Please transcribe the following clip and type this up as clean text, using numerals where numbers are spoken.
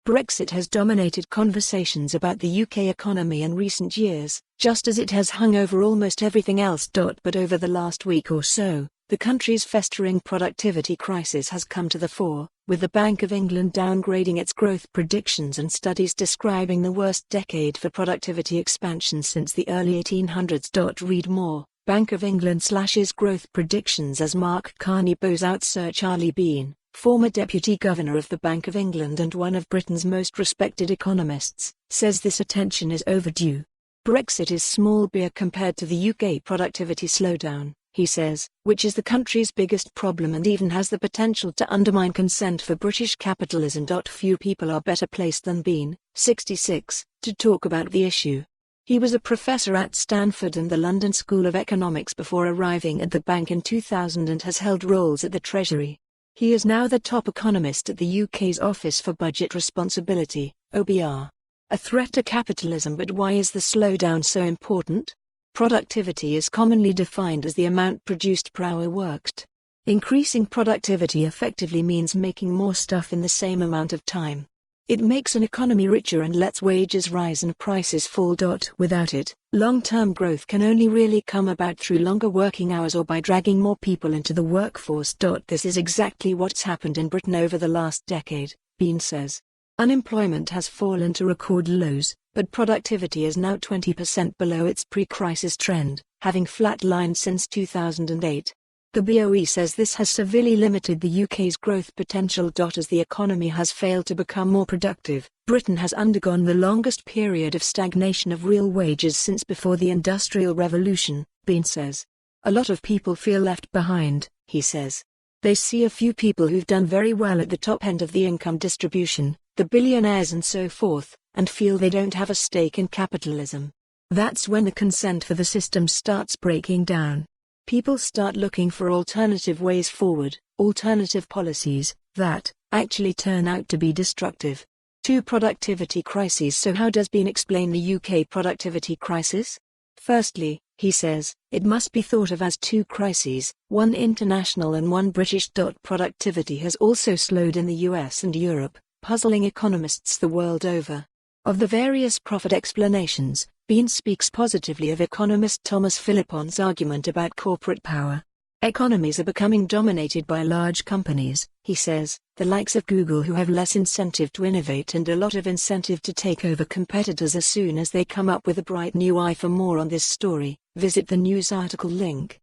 Brexit has dominated conversations about the UK economy in recent years, just as it has hung over almost everything else. But over the last week or so, the country's festering productivity crisis has come to the fore, with the Bank of England downgrading its growth predictions and studies describing the worst decade for productivity expansion since the early 1800s. Read more. Bank of England slashes growth predictions as Mark Carney bows out Sir Charlie Bean, former Deputy Governor of the Bank of England and one of Britain's most respected economists, says this attention is overdue. Brexit is small beer compared to the UK productivity slowdown, he says, which is the country's biggest problem and even has the potential to undermine consent for British capitalism. Few people are better placed than Bean, 66, to talk about the issue. He was a professor at Stanford and the London School of Economics before arriving at the bank in 2000 and has held roles at the Treasury. He is now the top economist at the UK's Office for Budget Responsibility, OBR. A threat to capitalism. But why is the slowdown so important? Productivity is commonly defined as the amount produced per hour worked. Increasing productivity effectively means making more stuff in the same amount of time. It makes an economy richer and lets wages rise and prices fall. Without it, long-term growth can only really come about through longer working hours or by dragging more people into the workforce. This is exactly what's happened in Britain over the last decade, Bean says. Unemployment has fallen to record lows, but productivity is now 20% below its pre-crisis trend, having flatlined since 2008. The BOE says this has severely limited the UK's growth potential. As the economy has failed to become more productive, Britain has undergone the longest period of stagnation of real wages since before the Industrial Revolution, Bean says. A lot of people feel left behind, he says. They see a few people who've done very well at the top end of the income distribution, the billionaires and so forth, and feel they don't have a stake in capitalism. That's when the consent for the system starts breaking down. People start looking for alternative ways forward, alternative policies, that, actually turn out to be destructive. Two productivity crises. So how does Bean explain the UK productivity crisis? Firstly, he says, it must be thought of as two crises, one international and one British. Productivity has also slowed in the US and Europe, puzzling economists the world over. Of the various profit explanations, Bean speaks positively of economist Thomas Philippon's argument about corporate power. Economies are becoming dominated by large companies, he says, the likes of Google, who have less incentive to innovate and a lot of incentive to take over competitors as soon as they come up with a bright new eye. For more on this story, visit the news article link.